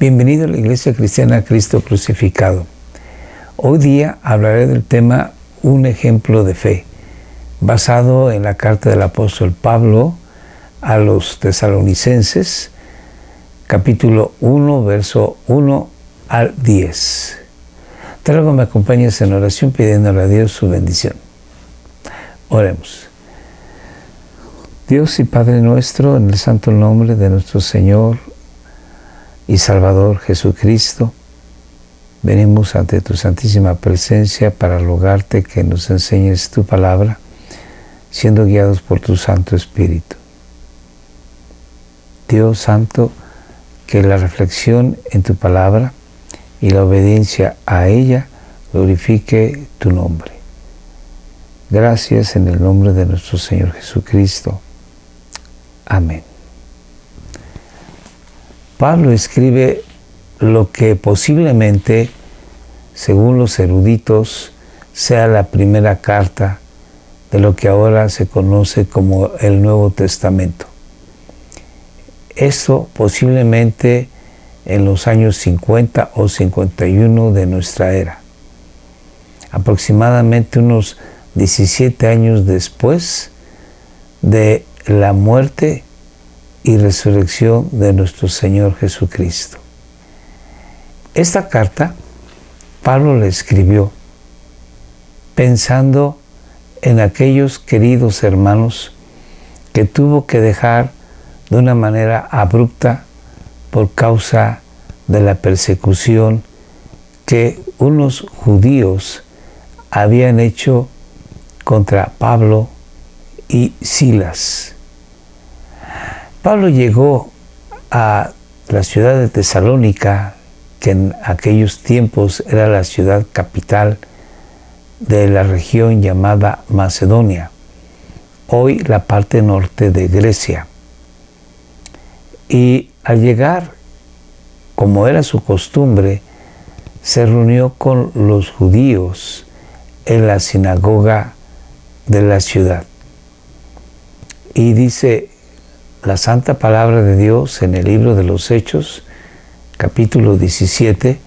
Bienvenido a la Iglesia Cristiana Cristo Crucificado. Hoy día hablaré del tema Un ejemplo de fe, basado en la carta del apóstol Pablo a los tesalonicenses, capítulo 1, verso 1 al 10. Te ruego me acompañes en oración pidiéndole a Dios su bendición. Oremos. Dios y Padre nuestro, en el santo nombre de nuestro Señor y Salvador Jesucristo, venimos ante tu santísima presencia para rogarte que nos enseñes tu palabra, siendo guiados por tu Santo Espíritu. Dios Santo, que la reflexión en tu palabra y la obediencia a ella glorifique tu nombre. Gracias en el nombre de nuestro Señor Jesucristo. Amén. Pablo escribe lo que posiblemente, según los eruditos, sea la primera carta de lo que ahora se conoce como el Nuevo Testamento. Esto posiblemente en los años 50 o 51 de nuestra era, aproximadamente unos 17 años después de la muerte y resurrección de nuestro Señor Jesucristo. Esta carta Pablo la escribió pensando en aquellos queridos hermanos que tuvo que dejar de una manera abrupta por causa de la persecución que unos judíos habían hecho contra Pablo y Silas. Pablo llegó a la ciudad de Tesalónica, que en aquellos tiempos era la ciudad capital de la región llamada Macedonia, hoy la parte norte de Grecia. Y al llegar, como era su costumbre, se reunió con los judíos en la sinagoga de la ciudad. Y dice la santa palabra de Dios en el libro de los Hechos, capítulo 17,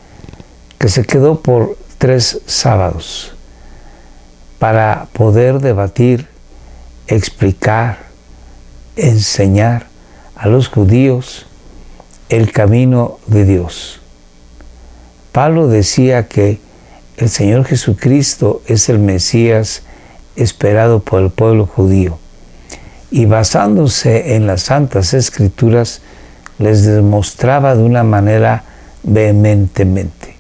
que se quedó por 3 sábados para poder debatir, explicar, enseñar a los judíos el camino de Dios. Pablo decía que el Señor Jesucristo es el Mesías esperado por el pueblo judío, y basándose en las Santas Escrituras les demostraba de una manera vehementemente.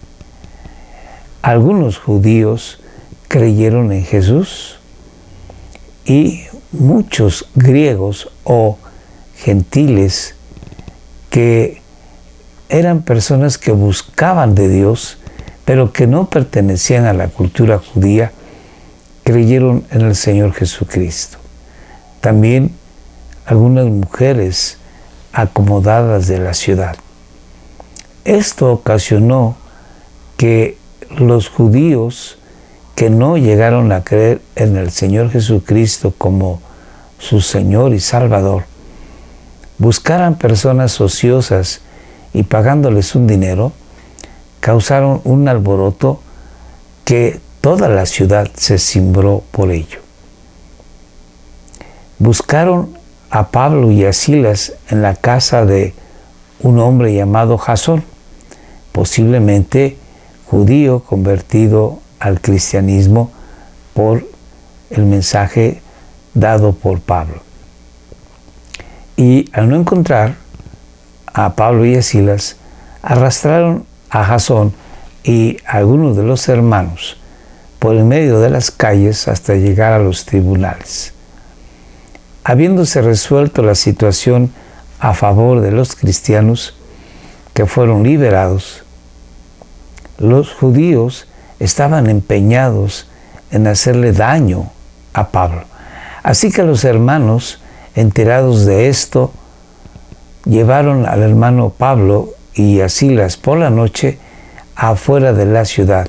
Algunos judíos creyeron en Jesús y muchos griegos o gentiles que eran personas que buscaban de Dios, pero que no pertenecían a la cultura judía, creyeron en el Señor Jesucristo. También algunas mujeres acomodadas de la ciudad. Esto ocasionó que los judíos que no llegaron a creer en el Señor Jesucristo como su Señor y Salvador, buscaran personas ociosas y pagándoles un dinero, causaron un alboroto que toda la ciudad se cimbró por ello. Buscaron a Pablo y a Silas en la casa de un hombre llamado Jasón, posiblemente judío convertido al cristianismo por el mensaje dado por Pablo. Y al no encontrar a Pablo y a Silas, arrastraron a Jasón y a algunos de los hermanos por el medio de las calles hasta llegar a los tribunales. Habiéndose resuelto la situación a favor de los cristianos que fueron liberados, los judíos estaban empeñados en hacerle daño a Pablo. Así que los hermanos, enterados de esto, llevaron al hermano Pablo y a Silas por la noche afuera de la ciudad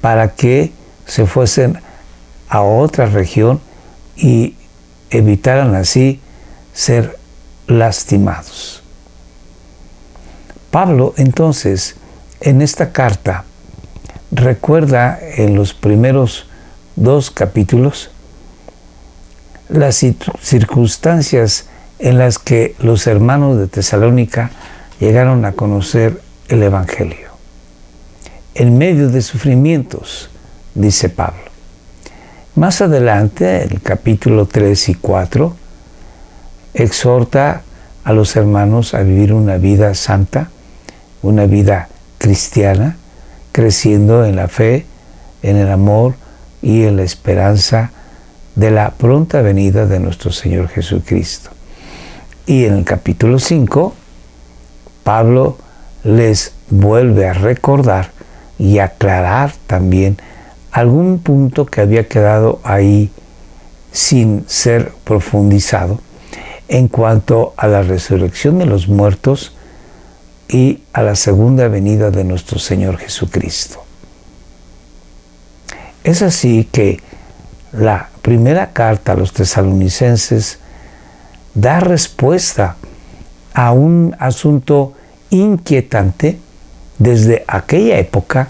para que se fuesen a otra región y evitaran así ser lastimados. Pablo, entonces, en esta carta, recuerda en los primeros 2 capítulos las circunstancias en las que los hermanos de Tesalónica llegaron a conocer el Evangelio. En medio de sufrimientos, dice Pablo. Más adelante, en el capítulo 3 y 4, exhorta a los hermanos a vivir una vida santa, una vida cristiana, creciendo en la fe, en el amor y en la esperanza de la pronta venida de nuestro Señor Jesucristo. Y en el capítulo 5, Pablo les vuelve a recordar y aclarar también algún punto que había quedado ahí sin ser profundizado en cuanto a la resurrección de los muertos y a la segunda venida de nuestro Señor Jesucristo. Es así que la primera carta a los tesalonicenses da respuesta a un asunto inquietante desde aquella época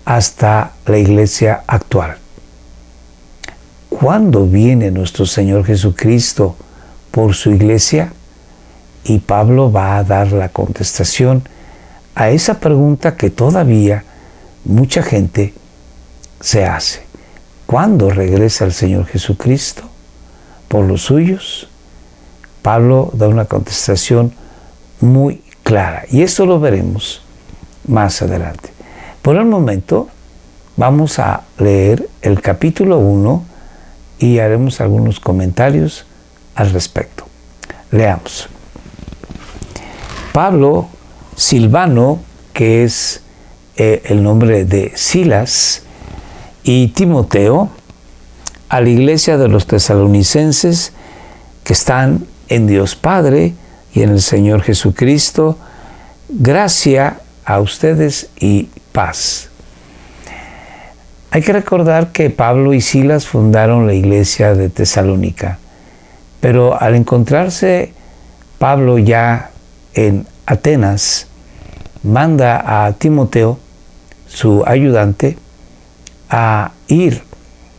hasta la iglesia actual. ¿Cuándo viene nuestro Señor Jesucristo por su iglesia? Y Pablo va a dar la contestación a esa pregunta que todavía mucha gente se hace. ¿Cuándo regresa el Señor Jesucristo por los suyos? Pablo da una contestación muy clara y esto lo veremos más adelante. Por el momento vamos a leer el capítulo 1 y haremos algunos comentarios al respecto. Leamos. Pablo, Silvano, que es el nombre de Silas, y Timoteo, a la iglesia de los tesalonicenses que están en Dios Padre y en el Señor Jesucristo, gracia a ustedes y paz. Hay que recordar que Pablo y Silas fundaron la iglesia de Tesalónica, pero al encontrarse Pablo ya en Atenas, manda a Timoteo, su ayudante, a ir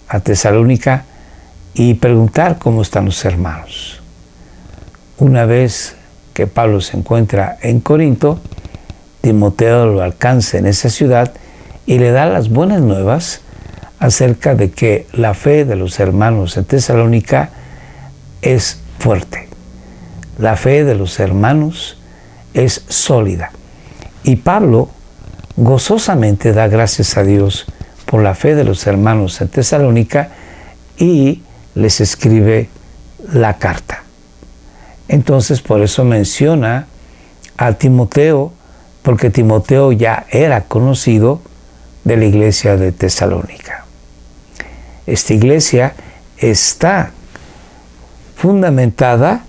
a Tesalónica y preguntar cómo están los hermanos. Una vez que Pablo se encuentra en Corinto, Timoteo lo alcanza en esa ciudad y le da las buenas nuevas acerca de que la fe de los hermanos en Tesalónica es fuerte. La fe de los hermanos es sólida. Y Pablo gozosamente da gracias a Dios por la fe de los hermanos en Tesalónica y les escribe la carta. Entonces, por eso menciona a Timoteo, porque Timoteo ya era conocido de la iglesia de Tesalónica. Esta iglesia está fundamentada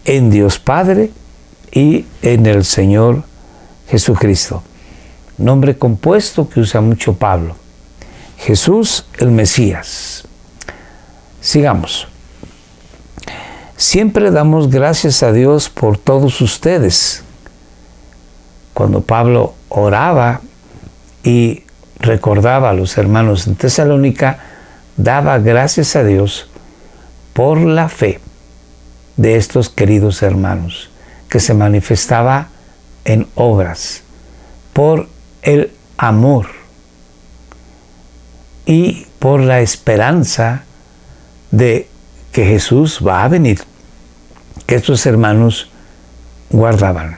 en Dios Padre y en el Señor Jesucristo. Nombre compuesto que usa mucho Pablo. Jesús el Mesías. Sigamos. Siempre damos gracias a Dios por todos ustedes. Cuando Pablo oraba y recordaba a los hermanos en Tesalónica, daba gracias a Dios por la fe de estos queridos hermanos, que se manifestaba en obras, por el amor y por la esperanza de que Jesús va a venir, que estos hermanos guardaban.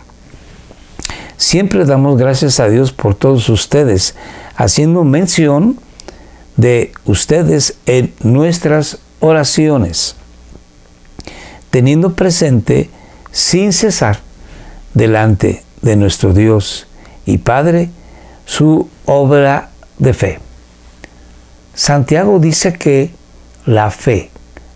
Siempre damos gracias a Dios por todos ustedes, haciendo mención de ustedes en nuestras oraciones, teniendo presente sin cesar delante de nuestro Dios y Padre su obra de fe. Santiago dice que la fe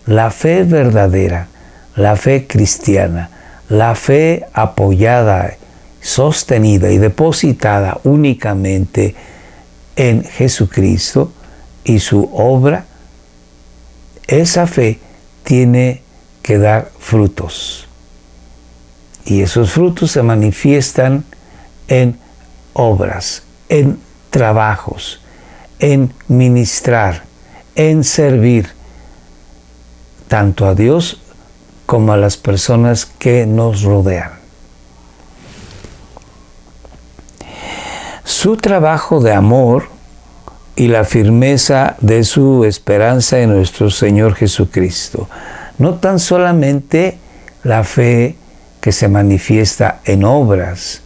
verdadera, la fe cristiana, la fe apoyada, sostenida y depositada únicamente en Jesucristo y su obra, esa fe tiene que dar frutos. Y esos frutos se manifiestan en obras, en trabajos, en ministrar, en servir tanto a Dios como a las personas que nos rodean. Su trabajo de amor y la firmeza de su esperanza en nuestro Señor Jesucristo. No tan solamente la fe que se manifiesta en obras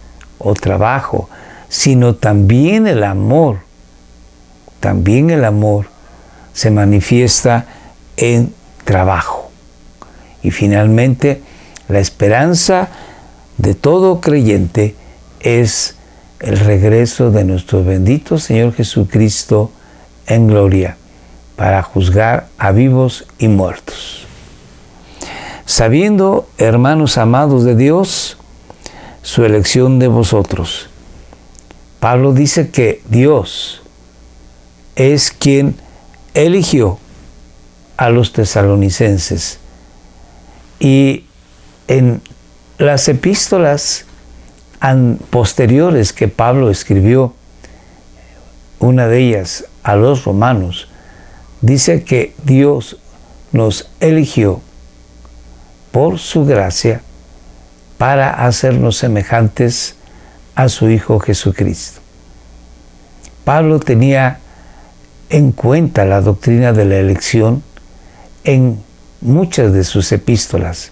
o trabajo, sino también el amor. También el amor se manifiesta en trabajo. Y finalmente, la esperanza de todo creyente es el regreso de nuestro bendito Señor Jesucristo en gloria para juzgar a vivos y muertos. Sabiendo, hermanos amados de Dios, su elección de vosotros. Pablo dice que Dios es quien eligió a los tesalonicenses. Y en las epístolas posteriores que Pablo escribió, una de ellas a los romanos, dice que Dios nos eligió por su gracia para hacernos semejantes a su Hijo Jesucristo. Pablo tenía en cuenta la doctrina de la elección en muchas de sus epístolas,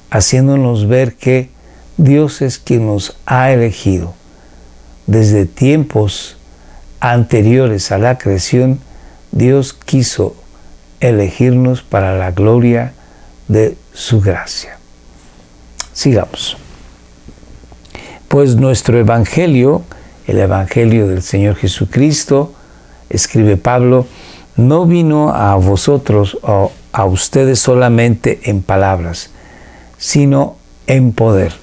haciéndonos ver que Dios es quien nos ha elegido. Desde tiempos anteriores a la creación, Dios quiso elegirnos para la gloria de su gracia. Sigamos. Pues nuestro evangelio, el evangelio del Señor Jesucristo, escribe Pablo, no vino a vosotros o a ustedes solamente en palabras, sino en poder,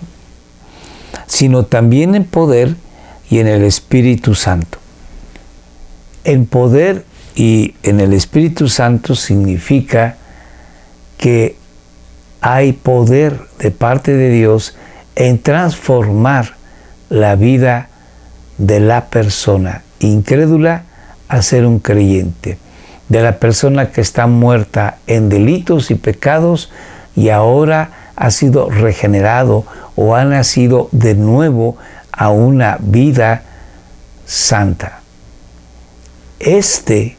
sino también en poder y en el Espíritu Santo. En poder y en el Espíritu Santo significa que hay poder de parte de Dios en transformar la vida de la persona incrédula a ser un creyente, de la persona que está muerta en delitos y pecados y ahora ha sido regenerado o ha nacido de nuevo a una vida santa. Este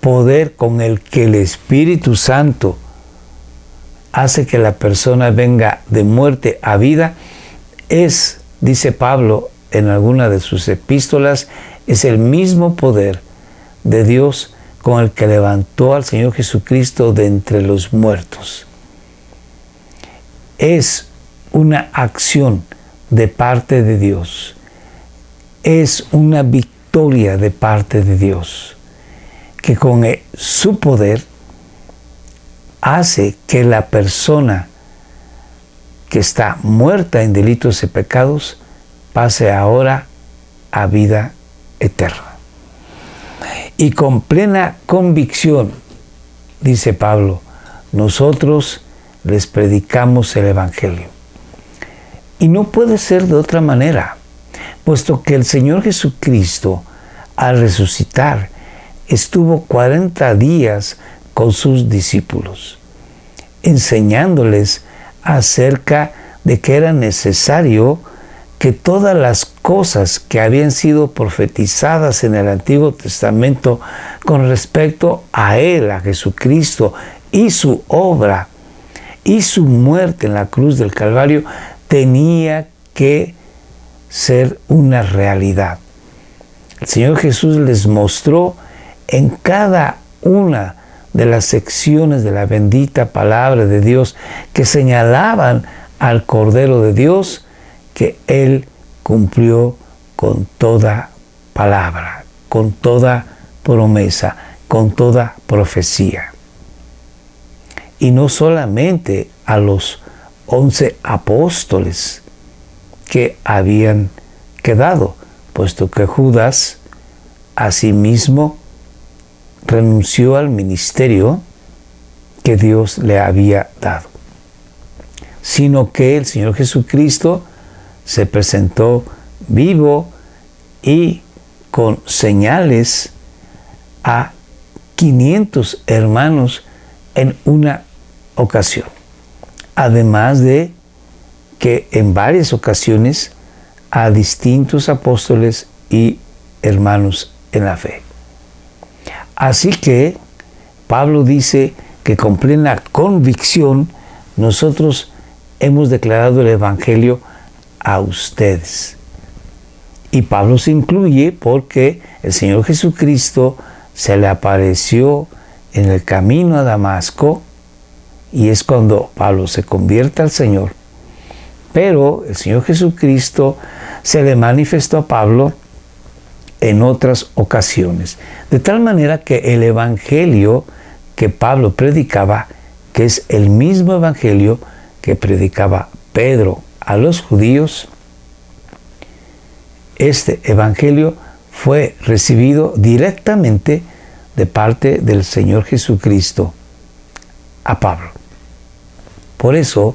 poder con el que el Espíritu Santo hace que la persona venga de muerte a vida es, dice Pablo en alguna de sus epístolas, es el mismo poder de Dios con el que levantó al Señor Jesucristo de entre los muertos. Es una acción de parte de Dios. Es una victoria de parte de Dios, que con su poder hace que la persona que está muerta en delitos y pecados pase ahora a vida eterna. Y con plena convicción, dice Pablo, nosotros les predicamos el Evangelio. Y no puede ser de otra manera, puesto que el Señor Jesucristo, al resucitar, estuvo 40 días con sus discípulos, enseñándoles acerca de que era necesario que todas las cosas que habían sido profetizadas en el Antiguo Testamento con respecto a Él, a Jesucristo, y su obra, y su muerte en la cruz del Calvario, tenía que ser una realidad. El Señor Jesús les mostró en cada una de las secciones de la bendita palabra de Dios que señalaban al Cordero de Dios, que Él cumplió con toda palabra, con toda promesa, con toda profecía. Y no solamente a los 11 apóstoles que habían quedado, puesto que Judas asimismo renunció al ministerio que Dios le había dado, sino que el Señor Jesucristo se presentó vivo y con señales a 500 hermanos en una ocasión. Además de que en varias ocasiones a distintos apóstoles y hermanos en la fe. Así que Pablo dice que con plena convicción nosotros hemos declarado el Evangelio a ustedes. Y Pablo se incluye porque el Señor Jesucristo se le apareció en el camino a Damasco, y es cuando Pablo se convierte al Señor. Pero el Señor Jesucristo se le manifestó a Pablo en otras ocasiones. De tal manera que el Evangelio que Pablo predicaba, que es el mismo Evangelio que predicaba Pedro a los judíos, este Evangelio fue recibido directamente de parte del Señor Jesucristo a Pablo. Por eso,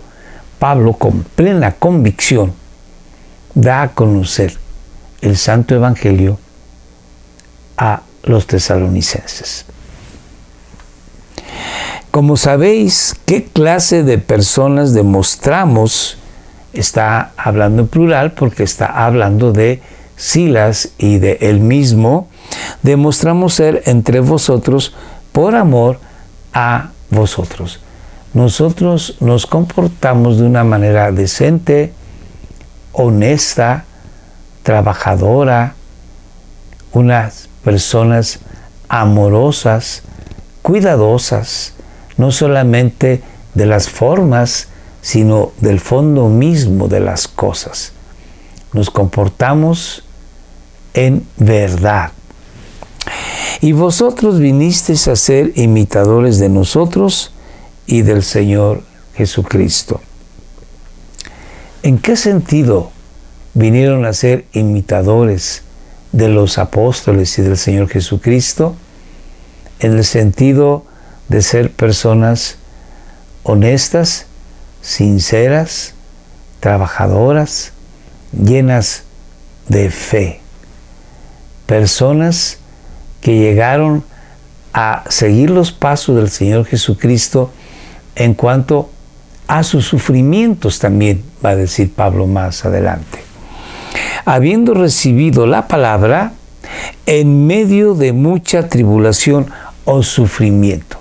Pablo, con plena convicción, da a conocer el Santo Evangelio a los tesalonicenses. Como sabéis, ¿qué clase de personas demostramos? Está hablando en plural porque está hablando de Silas y de él mismo. Demostramos ser entre vosotros por amor a vosotros. Nosotros nos comportamos de una manera decente, honesta, trabajadora, unas personas amorosas, cuidadosas, no solamente de las formas, sino del fondo mismo de las cosas. Nos comportamos en verdad. Y vosotros vinisteis a ser imitadores de nosotros y del Señor Jesucristo. ¿En qué sentido vinieron a ser imitadores de los apóstoles y del Señor Jesucristo? En el sentido de ser personas honestas, sinceras, trabajadoras, llenas de fe. Personas que llegaron a seguir los pasos del Señor Jesucristo en cuanto a sus sufrimientos también, va a decir Pablo más adelante. Habiendo recibido la palabra en medio de mucha tribulación o sufrimiento.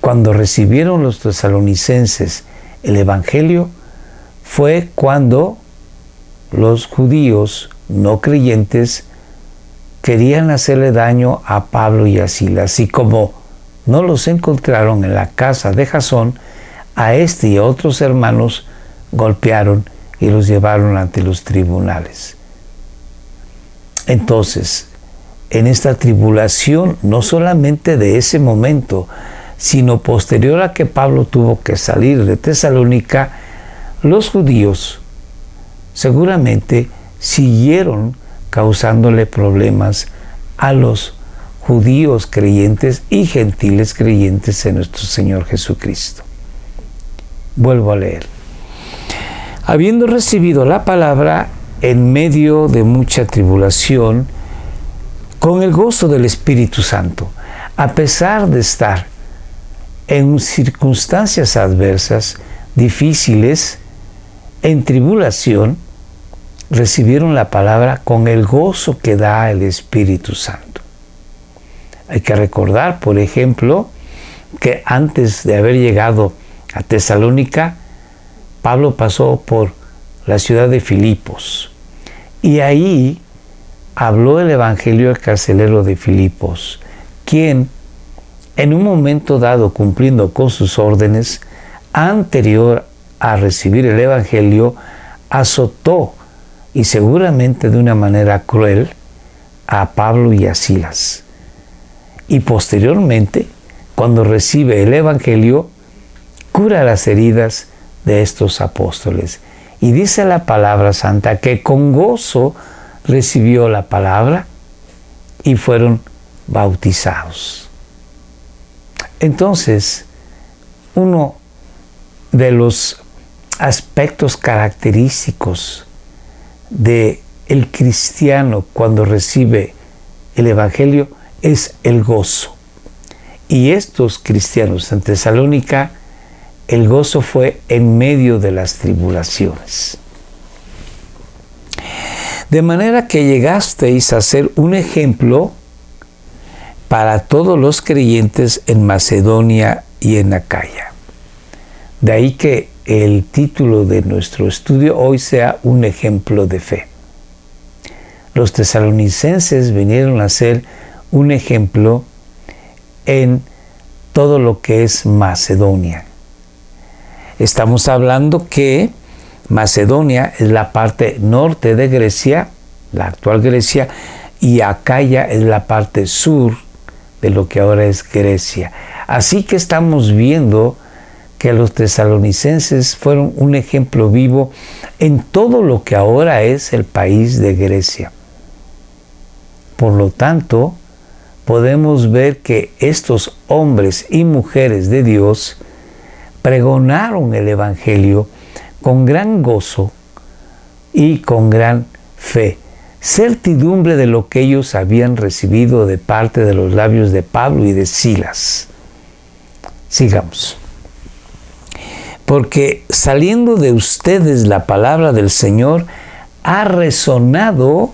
Cuando recibieron los tesalonicenses el Evangelio, fue cuando los judíos no creyentes querían hacerle daño a Pablo y a Silas, y como no los encontraron en la casa de Jasón, a este y a otros hermanos golpearon y los llevaron ante los tribunales. Entonces, en esta tribulación, no solamente de ese momento, sino posterior a que Pablo tuvo que salir de Tesalónica, los judíos seguramente siguieron causándole problemas a los judíos creyentes y gentiles creyentes en nuestro Señor Jesucristo. Vuelvo a leer. Habiendo recibido la palabra en medio de mucha tribulación, con el gozo del Espíritu Santo, a pesar de estar en circunstancias adversas, difíciles, en tribulación, recibieron la palabra con el gozo que da el Espíritu Santo. Hay que recordar, por ejemplo, que antes de haber llegado a Tesalónica, Pablo pasó por la ciudad de Filipos y ahí habló el Evangelio al carcelero de Filipos, quien en un momento dado, cumpliendo con sus órdenes, anterior a recibir el Evangelio, azotó, y seguramente de una manera cruel, a Pablo y a Silas. Y posteriormente, cuando recibe el Evangelio, cura las heridas de estos apóstoles. Y dice la palabra santa que con gozo recibió la palabra y fueron bautizados. Entonces, uno de los aspectos característicos de el cristiano cuando recibe el Evangelio es el gozo. Y estos cristianos en Tesalónica, el gozo fue en medio de las tribulaciones. De manera que llegasteis a ser un ejemplo para todos los creyentes en Macedonia y en Acaya. De ahí que el título de nuestro estudio hoy sea un ejemplo de fe. Los tesalonicenses vinieron a ser un ejemplo en todo lo que es Macedonia. Estamos hablando que Macedonia es la parte norte de Grecia, la actual Grecia, y Acaya es la parte sur de lo que ahora es Grecia. Así que estamos viendo que los tesalonicenses fueron un ejemplo vivo en todo lo que ahora es el país de Grecia. Por lo tanto, podemos ver que estos hombres y mujeres de Dios pregonaron el Evangelio con gran gozo y con gran fe, certidumbre de lo que ellos habían recibido de parte de los labios de Pablo y de Silas. Sigamos. Porque saliendo de ustedes la palabra del Señor ha resonado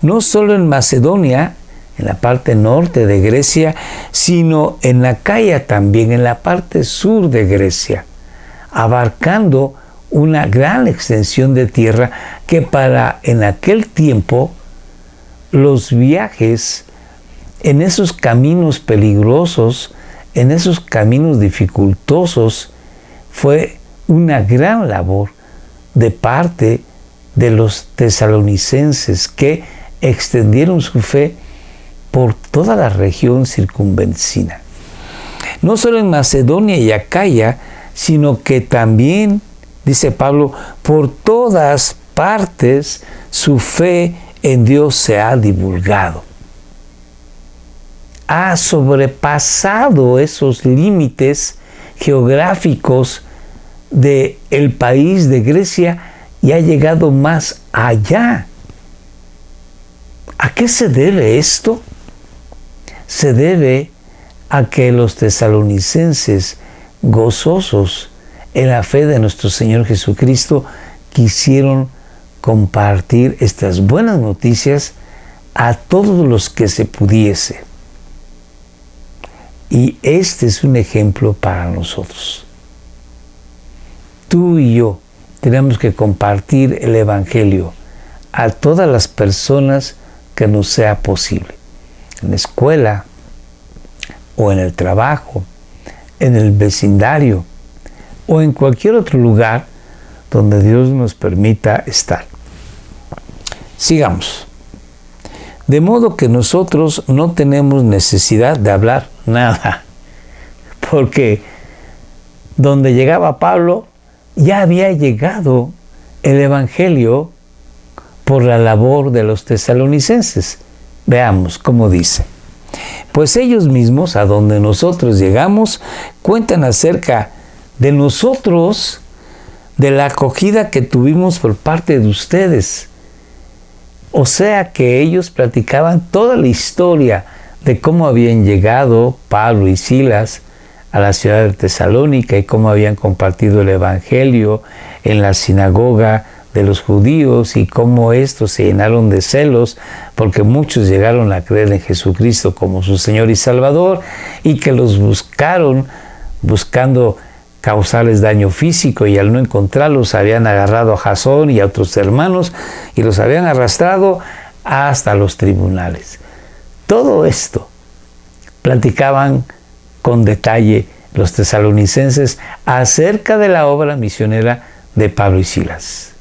no solo en Macedonia, en la parte norte de Grecia, sino en Acaya también, en la parte sur de Grecia, abarcando una gran extensión de tierra que en aquel tiempo los viajes en esos caminos peligrosos, en esos caminos dificultosos, fue una gran labor de parte de los tesalonicenses que extendieron su fe por toda la región circunvecina. No solo en Macedonia y Acaya, sino que también, dice Pablo, por todas partes su fe en Dios se ha divulgado. Ha sobrepasado esos límites geográficos del país de Grecia y ha llegado más allá. ¿A qué se debe esto? Se debe a que los tesalonicenses, gozosos en la fe de nuestro Señor Jesucristo, quisieron compartir estas buenas noticias a todos los que se pudiese. Y este es un ejemplo para nosotros. Tú y yo tenemos que compartir el Evangelio a todas las personas que nos sea posible. En la escuela, o en el trabajo, en el vecindario, o en cualquier otro lugar donde Dios nos permita estar. Sigamos. De modo que nosotros no tenemos necesidad de hablar nada, porque donde llegaba Pablo, ya había llegado el Evangelio por la labor de los tesalonicenses. Veamos cómo dice. Pues ellos mismos, a donde nosotros llegamos, cuentan acerca de nosotros, de la acogida que tuvimos por parte de ustedes. O sea que ellos platicaban toda la historia de cómo habían llegado Pablo y Silas a la ciudad de Tesalónica y cómo habían compartido el Evangelio en la sinagoga de los judíos y cómo estos se llenaron de celos porque muchos llegaron a creer en Jesucristo como su Señor y Salvador y que los buscaron buscando causarles daño físico y al no encontrarlos habían agarrado a Jasón y a otros hermanos y los habían arrastrado hasta los tribunales. Todo esto platicaban con detalle los tesalonicenses acerca de la obra misionera de Pablo y Silas.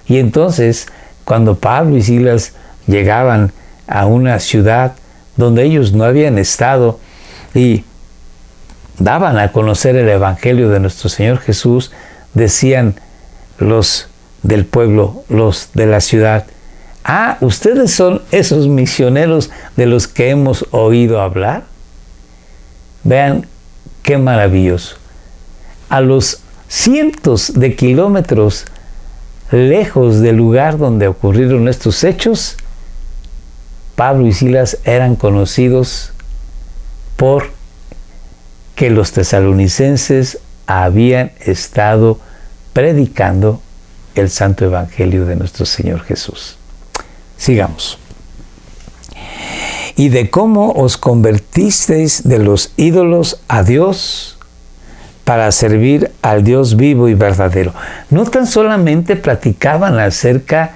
Y entonces, cuando Pablo y Silas llegaban a una ciudad donde ellos no habían estado y daban a conocer el Evangelio de nuestro Señor Jesús, decían los del pueblo, los de la ciudad, ¿ustedes son esos misioneros de los que hemos oído hablar? Vean qué maravilloso. A los cientos de kilómetros lejos del lugar donde ocurrieron estos hechos, Pablo y Silas eran conocidos por que los tesalonicenses habían estado predicando el santo evangelio de nuestro Señor Jesús. Sigamos. Y de cómo os convertisteis de los ídolos a Dios para servir al Dios vivo y verdadero. No tan solamente platicaban acerca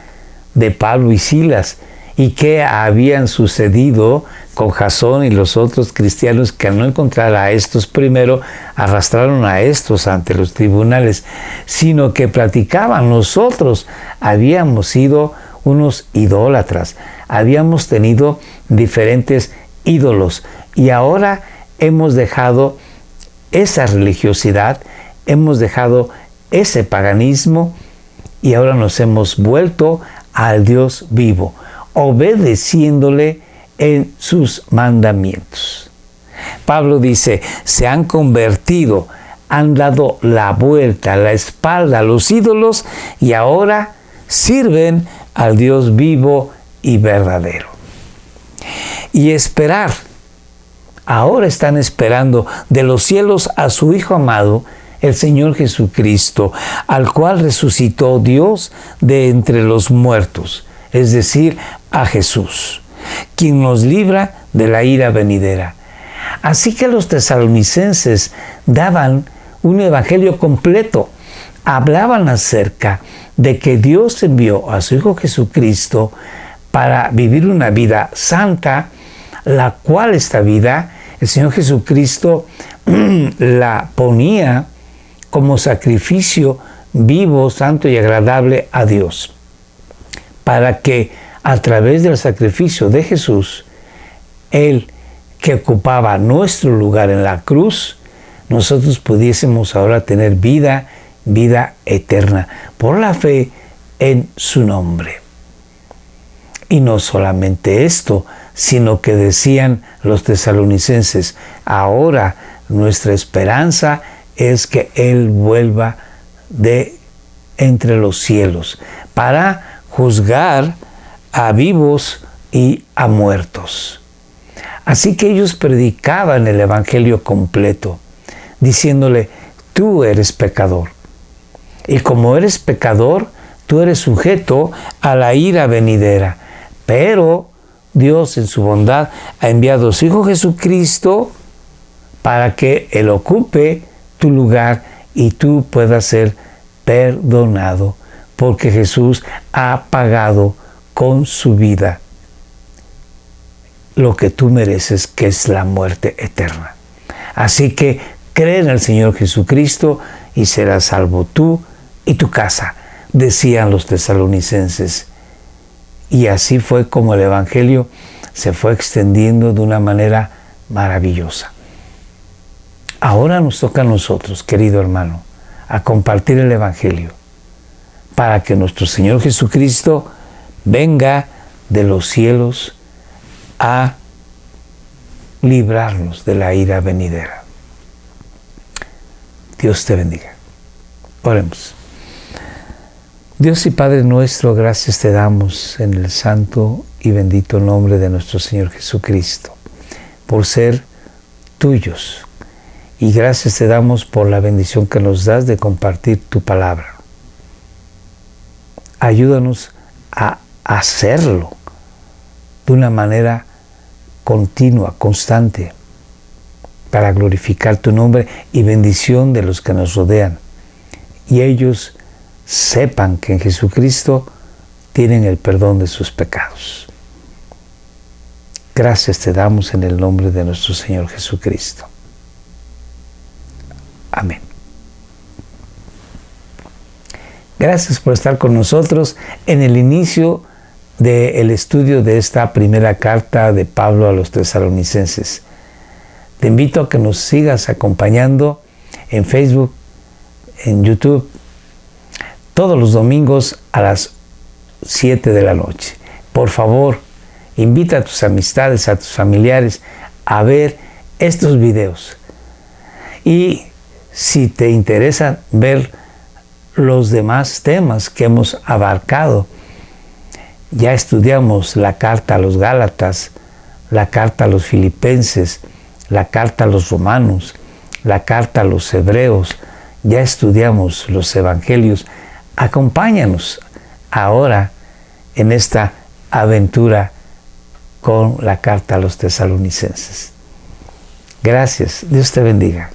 de Pablo y Silas y qué habían sucedido con Jasón y los otros cristianos que al no encontrar a estos primero arrastraron a estos ante los tribunales, sino que platicaban: nosotros habíamos sido unos idólatras, habíamos tenido diferentes ídolos y ahora hemos dejado esa religiosidad, hemos dejado ese paganismo y ahora nos hemos vuelto al Dios vivo, obedeciéndole en sus mandamientos. Pablo dice: se han convertido, han dado la vuelta, la espalda a los ídolos y ahora sirven al Dios vivo y verdadero. Y esperar, ahora están esperando de los cielos a su Hijo amado, el Señor Jesucristo, al cual resucitó Dios de entre los muertos, es decir, a Jesús, quien nos libra de la ira venidera. Así que los tesalonicenses daban un evangelio completo, hablaban acerca de que Dios envió a su Hijo Jesucristo para vivir una vida santa, la cual esta vida el Señor Jesucristo la ponía como sacrificio vivo, santo y agradable a Dios, para que a través del sacrificio de Jesús, Él que ocupaba nuestro lugar en la cruz, nosotros pudiésemos ahora tener vida eterna por la fe en su nombre. Y no solamente esto, sino que decían los tesalonicenses: ahora nuestra esperanza es que Él vuelva de entre los cielos para juzgar a vivos y a muertos. Así que ellos predicaban el evangelio completo, diciéndole: tú eres pecador. Y como eres pecador, tú eres sujeto a la ira venidera. Pero Dios en su bondad ha enviado a su Hijo Jesucristo para que Él ocupe tu lugar y tú puedas ser perdonado, porque Jesús ha pagado con su vida lo que tú mereces, que es la muerte eterna. Así que cree en el Señor Jesucristo y serás salvo tú y tu casa, decían los tesalonicenses. Y así fue como el evangelio se fue extendiendo de una manera maravillosa. Ahora nos toca a nosotros, querido hermano, a compartir el evangelio para que nuestro Señor Jesucristo venga de los cielos a librarnos de la ira venidera. Dios te bendiga. Oremos. Dios y Padre nuestro, gracias te damos en el santo y bendito nombre de nuestro Señor Jesucristo, por ser tuyos. Y gracias te damos por la bendición que nos das de compartir tu palabra. Ayúdanos a hacerlo de una manera continua, constante, para glorificar tu nombre y bendición de los que nos rodean. Y ellos sepan que en Jesucristo tienen el perdón de sus pecados. Gracias te damos en el nombre de nuestro Señor Jesucristo. Amén. Gracias por estar con nosotros en el inicio del estudio de esta primera carta de Pablo a los tesalonicenses. Te invito a que nos sigas acompañando en Facebook, en YouTube, todos los domingos a las 7 de la noche. Por favor, invita a tus amistades, a tus familiares a ver estos videos. Y si te interesa ver los demás temas que hemos abarcado. Ya estudiamos la carta a los Gálatas, la carta a los Filipenses, la carta a los Romanos, la carta a los Hebreos, ya estudiamos los Evangelios. Acompáñanos ahora en esta aventura con la carta a los Tesalonicenses. Gracias, Dios te bendiga.